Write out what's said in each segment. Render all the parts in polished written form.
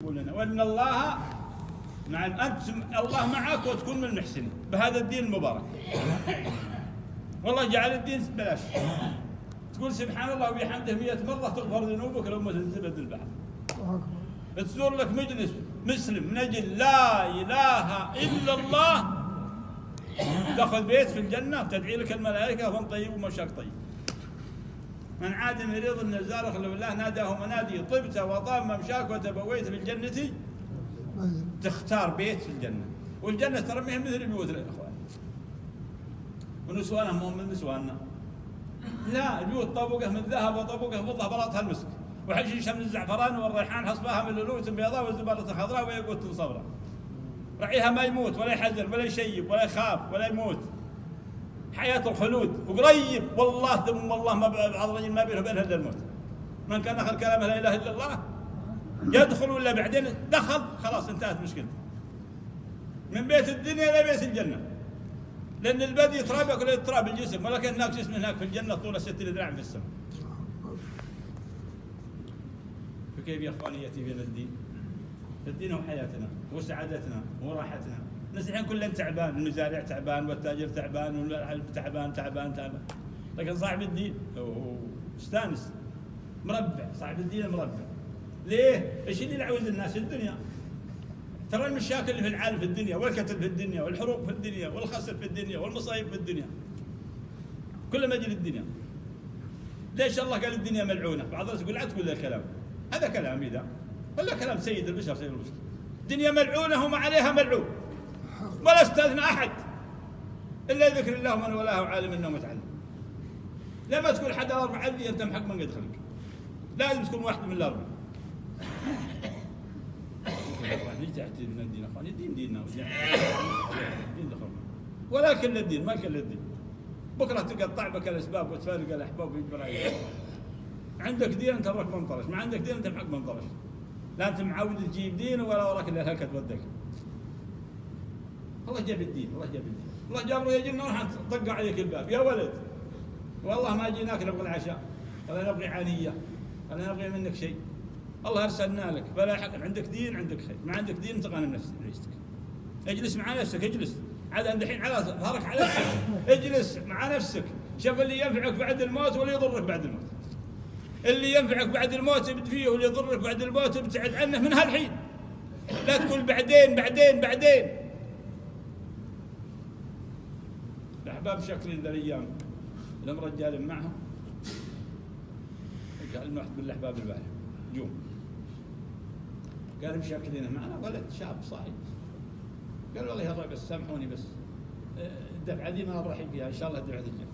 لنا وان الله مع انت الله معك وتكون من المحسنين بهذا الدين المبارك. والله جعل الدين بلاش. تقول سبحان الله وبحمده 100 مرة تغفر ذنوبك لو ما تنزبد البحر. تزور لك مجلس مسلم من اجل لا اله الا الله تاخذ بيت في الجنه تدعي لك الملائكه وهم طيب ومشاك طيب. من عاد مريض النزار خلو الله ناداه منادي طبت وطاب ممشاك وتبويت في الجنه. تختار بيت في الجنه والجنه ترى ما هي مثل البيوت يا اخوان. ونسوانها مو من نسواننا. لا البيوت طبقه من ذهب وطبقه فضه بلاطها المسك وحشيشها من الزعفران والريحان حصباها من اللؤلؤة بيضاء والزبرة خضراء وياقوت صفراء. رعيها ما يموت ولا يحزن ولا يشيب ولا يخاف ولا يموت. حياة الخلود وقريب والله ثم والله ما بعض الرجل ما بينه وبينها الا الموت. من كان اخر كلامه لا اله الا الله يدخل ولا بعدين دخل خلاص انتهت مشكلته. من بيت الدنيا الى بيت الجنه. لان البدي يتراب ياكل يتراب الجسم ولكن هناك جسم هناك في الجنه طوله 6 ذراع في السماء. فكيف يا اخواني ياتي بنا الدين؟ الدين هو حياتنا وسعادتنا وراحتنا. الناس الحين كلهم تعبان، المزارع تعبان والتاجر تعبان والملعب تعبان. لكن صاحب الدين هو مستانس مربع، صاحب الدين مربع. ليه؟ ايش اللي يعوز الناس في الدنيا؟ ترى المشاكل اللي في العالم في الدنيا والقتل في الدنيا والحروب في الدنيا والخسر في الدنيا والمصايب في الدنيا كله من اجل الدنيا. ليش الله قال الدنيا ملعونه؟ بعض الناس يقول لا تقول ذا الكلام. هذا كلام إذا ولا كلام سيد البشر سيد البشر. الدنيا ملعونه وما عليها ملعون ولا استثنى احد الا ذكر الله من ولاه عالم انه متعلم. لما تقول حد الاربعه عندي انت محق من قد خلق. لازم تكون واحد من الاربعه. ليش تحتي من الدين اخوان؟ الدين ديننا الدين دخلنا ولا كل الدين ما كل الدين. بكره تقطع بك الاسباب وتفارق الاحباب ويجبر عليك. عندك دين انت وراك منطرش، ما عندك دين انت محق منطرش. لا انت معود تجيب دين ولا وراك الا الهلكه تودك. الله جاب الدين، الله جاب الدين، الله جاب له يجينا ونحن طق عليك الباب يا ولد. والله ما جيناك نبغى العشاء ولا نبغي عانيه ولا نبغي منك شيء. الله ارسلنا لك فلا حق. عندك دين عندك خير، ما عندك دين انت غانم نفسك عيشتك. اجلس مع نفسك اجلس. عاد الحين على ظهرك على نفسك. اجلس مع نفسك، شوف اللي ينفعك بعد الموت واللي يضرك بعد الموت. اللي ينفعك بعد الموت ابد فيه واللي يضرك بعد الموت ابتعد عنه من هالحين. لا تقول بعدين. الأحباب شكلين ذا الأيام لم رجال معهم قال واحد من الأحباب البارح جوم قال مشاكلين معنا ولد شاب صاحي قال والله يا رب بس سامحوني بس الدفعة دي ما راح فيها إن شاء الله دفعة الجنة.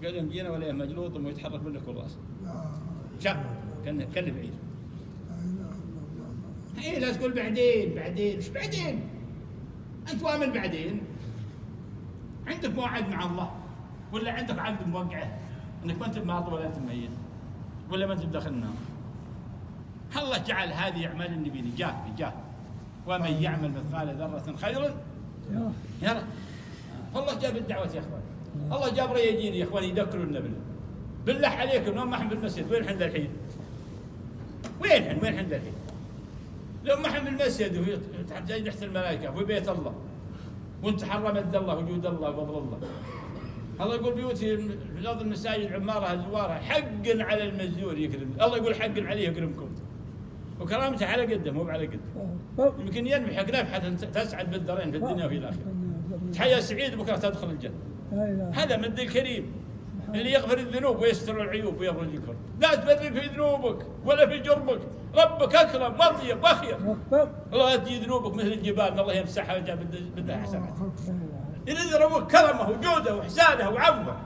قال يوم جينا ولا مجلوط وما يتحرك منك الراس. شاب كان بعيد. ايه لا تقول بعدين ايش بعدين؟ انت وامن بعدين؟ عندك موعد مع الله ولا عندك عقد موقعه انك ما انت بماضي ولا انت ميت ولا ما انت بداخل النار. الله جعل هذه اعمال النبي جاه ومن يعمل مثقال ذره خيرا يرى. فالله جاب الدعوه يا اخوان. الله جاب رياجين يا اخوان يذكروا النبي. بالله عليكم لو ما احنا بالمسجد وين احنا الحين؟ وين احنا الحين؟ لو ما احنا بالمسجد وهي جاي تحت الملائكه في بيت الله وانت حرمت الله وجود الله وفضل الله. الله يقول بيوتي في ارض المساجد عمارها زوارها حق على المزور يكرم. الله يقول حق عليه يكرمكم وكرامته على قده مو على قده. يمكن ينفحك نفحه تسعد بالدارين في الدنيا وفي الاخره. تحيا سعيد بكره تدخل الجنه. هذا من ذي الكريم اللي يغفر الذنوب ويستر العيوب ويخرج الكرب. لا تبرر في ذنوبك ولا في جرمك. ربك اكرم مطيب واخير. الله تجي ذنوبك مثل الجبال الله يمسحها وجاب بدها حسنات. يريد ربك كرمه وجوده واحسانه وعفوه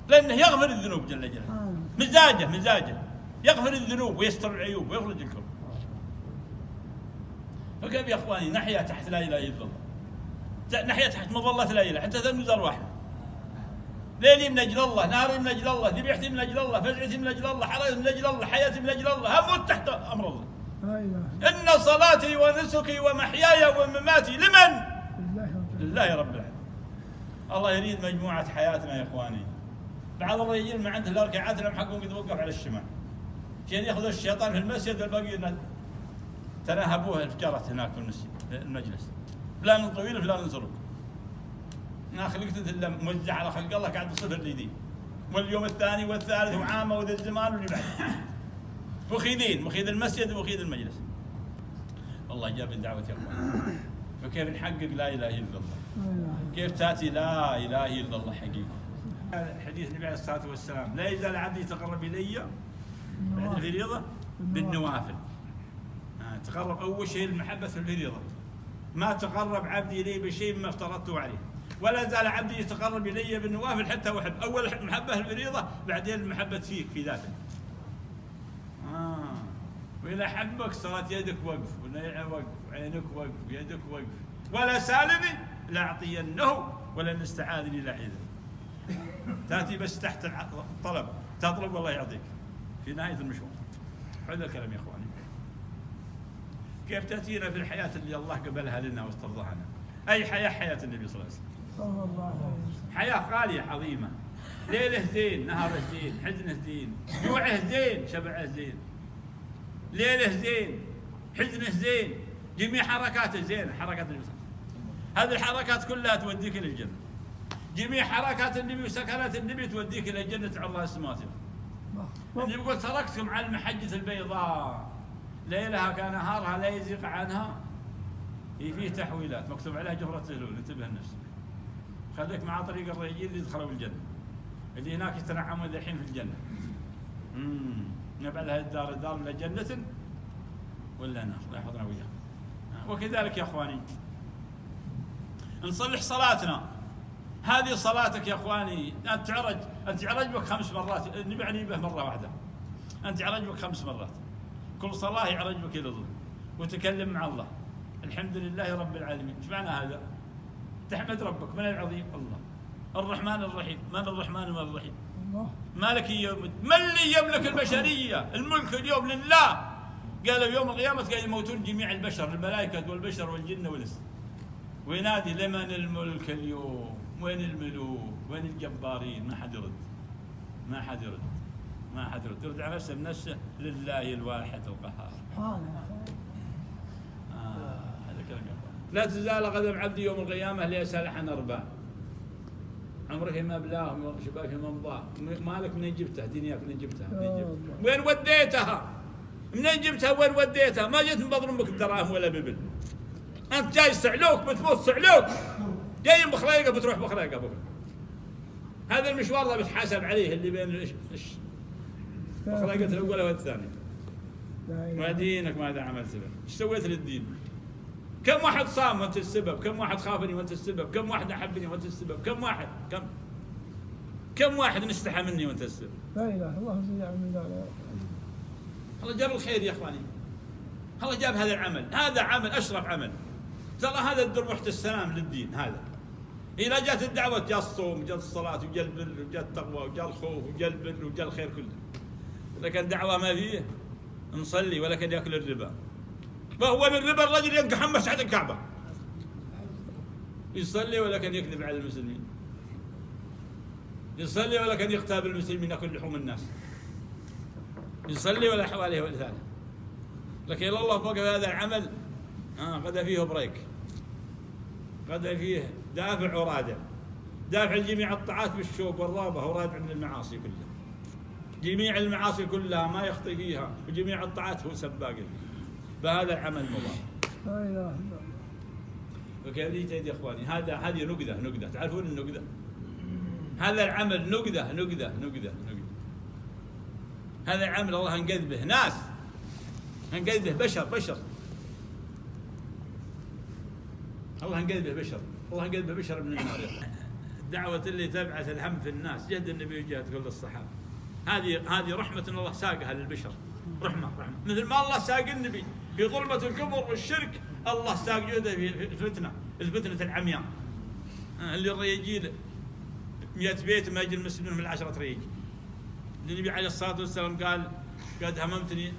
لانه يغفر الذنوب جل جلاله. مزاجه يغفر الذنوب ويستر العيوب ويخرج الكرب. فكيف يا اخواني نحيا تحت لا اله الا الله، نحيا تحت مظله لا اله حتى تنزل واحد. ليلي من اجل الله، نهاري من اجل الله، ذبيحتي من اجل الله، فزعتي من اجل الله، حرارتي من اجل الله، حياتي من اجل الله، اموت تحت امر الله. ان صلاتي ونسكي ومحياي ومماتي لمن؟ لله رب العالمين. الله يريد مجموعه حياتنا يا اخواني. بعض الرجال ما عنده الا ركعات لم حقهم قد وقف على الشمال. كان ياخذ الشيطان في المسجد والباقي تناهبوها الفجرت هناك في المسجد المجلس، فلان طويل وفلان صغير. انا خلقت الا موزع على خلق الله قاعد يصفر اليدين، واليوم الثاني والثالث وعامه وذا الزمان واللي بعده. مخيذين المسجد ومخيذ المجلس. والله جاب الدعوة يا اخوان. فكيف نحقق لا اله الا الله؟ كيف تاتي لا اله الا الله حقيقة؟ حديث النبي عليه الصلاة والسلام: لا يزال عبدي يتقرب الي بعد الفريضة بالنوافل. تقرب اول شيء المحبة في الفريضة. ما تقرب عبدي الي بشيء مما افترضته عليه. ولا زال عبدي يتقرب الي بالنوافل حتى احب. اول محبة الفريضة، بعدين المحبة فيك في ذاتك. وإذا حبك صارت يدك وقف، وقف، وعينك وقف، ويدك وقف. ولا سالني لاعطينه ولن استعاذني لاعيذه. تاتي بس تحت الطلب، تطلب والله يعطيك في نهايه المشوار. هذا الكلام يا اخواني. كيف تاتينا في الحياه اللي الله قبلها لنا واسترضاها لنا؟ اي حياه النبي صلى الله عليه وسلم. حياه غاليه عظيمه. ليله زين، نهاره زين، حزنه زين، جوعه زين، شبعه زين. ليله زين، حزنه زين، جميع حركاته زين. حركات النبي صلى الله عليه وسلم، هذه الحركات كلها توديك الى الجنه. جميع حركات النبي وسكنات النبي توديك الى الجنه عرضها السماوات. النبي يقول: تركتكم على المحجه البيضاء ليلها كنهارها لا يزيغ عنها. هي فيه تحويلات مكتوب عليها جهره زلول، انتبه لنفسك. خليك مع طريق الرجال اللي يدخلوا الجنه، اللي هناك يتنعموا الحين في الجنه. نبعد هذه الدار من جنة ولا نار، لا يحفظنا وياه. وكذلك يا اخواني نصلح صلاتنا. هذه صلاتك يا اخواني. انت تعرج بك 5 مرات، النبي يعني به مره واحده. انت تعرج بك 5 مرات، كل صلاه يعرج بك الى ظل، وتكلم مع الله: الحمد لله رب العالمين. ايش معنى هذا؟ تحمد ربك. من العظيم؟ الله. الرحمن الرحيم. من الرحمن ومن الرحيم؟ مالك يوم من اللي يملك البشريه؟ الملك اليوم لله. قالوا يوم القيامه قال يموتون جميع البشر، الملائكه والبشر والجن والانس. وينادي: لمن الملك اليوم؟ وين الملوك؟ وين الجبارين؟ ما حد يرد، ما حد يرد، ما حد يرد. يرد على نفسه بنفسه: لله الواحد القهار. هذا كلام. لا تزال قدم عبدي يوم القيامه ليسأل عن 4: عمرك ما بلاه، شبابك ما مضاه، مالك منين جبتها، دنياك منين جبتها، وين وديتها؟ منين جبتها وين وديتها؟ ما جيت من بطن امك بدراهم ولا ببل. انت جاي استعلوك، بتموت استعلوك، جاي بخريقه بتروح بخريقه بكره. هذا المشوار اللي بتحاسب عليه، اللي بين بخريقه الاولى والثانيه. ما دينك ماذا عملت به؟ ايش سويت للدين؟ كم واحد صام وانت السبب؟ كم واحد خافني وانت السبب؟ كم واحد احبني وانت السبب؟ كم واحد نستحى مني وانت السبب؟ لا اله الا الله. من ذلك الله جاب الخير يا اخواني. الله جاب هذا العمل، هذا عمل اشرف عمل. ترى هذا الدروح السلام للدين. هذا إذا جاءت الدعوة جاء الصوم، جاء الصلاة، وجاء البر، وجاء التقوى، وجاء الخوف، وجاء البر، وجاء الخير كله. لكن دعوة ما فيه، نصلي ولكن ياكل الربا. وهو من الربا الرجل ينقحمس على الكعبة، يصلي ولكن يكذب على المسلمين، يصلي ولكن يغتاب المسلمين، ياكل لحوم الناس، يصلي ولا حواليه ولا ثاني. لكن الله فوق هذا العمل غدا فيه بريك، غدا فيه دافع ورادع، دافع جميع الطاعات بالشوق والرغبة، ورادع من المعاصي كلها. جميع المعاصي كلها ما يخطي فيها، وجميع الطاعات هو سباق بهذا العمل مبارك. لا اله الا الله. وكيف يا اخواني؟ هذه نقدة. تعرفون النقدة؟ هذا العمل نقدة. هذا العمل الله انقذ به ناس، انقذ به بشر. الله انقذ به بشر، الله انقذ به بشر من النار. الدعوة اللي تبعث الهم في الناس، جهد النبي وجهد كل الصحابة. هذه رحمة من الله ساقها للبشر، رحمة مثل ما الله ساق النبي في ظلمة الكفر والشرك، الله ساق جهده في الفتنة العمياء اللي الرياجيل 100 بيت ما يجي المسلم منهم 10 رياجيل. النبي عليه الصلاة والسلام قال: قد هممتني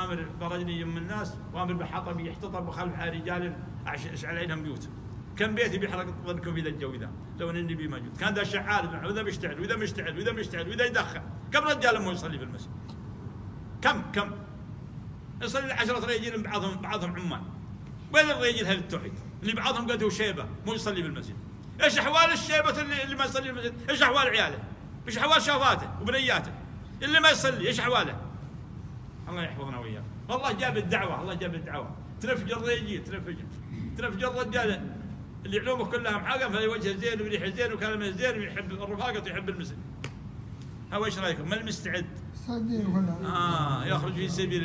آمر برجل من الناس وآمر بحطب يحتطب خلف رجال أشعل عليهم بيوت. كم بيت بيحرق ظنكم في ذا الجو ذا لو ان النبي موجود؟ كان ذا شعال، وذا بيشتعل، وذا مشتعل، وذا يدخن. كم رجال ما يصلي في المسجد؟ كم يصلي 10 رجال بعضهم عمان. وين الرجال هذا التوحيد اللي بعضهم قد هو شيبه مو يصلي بالمسجد؟ ايش احوال الشيبه اللي ما يصلي بالمسجد؟ ايش احوال عياله؟ ايش احوال شافاته وبنياته اللي ما يصلي؟ ايش احواله؟ الله يحفظنا وياه. والله جاب الدعوه تنفجر الرجال تنفجر الرجال اللي علومه كلها محاقه في وجهه زين وريحه زين وكلامه زين ويحب الرفاقه ويحب المسلم. هو ايش رايكم؟ من المستعد؟ صدق ولا يخرج في سبيل الله.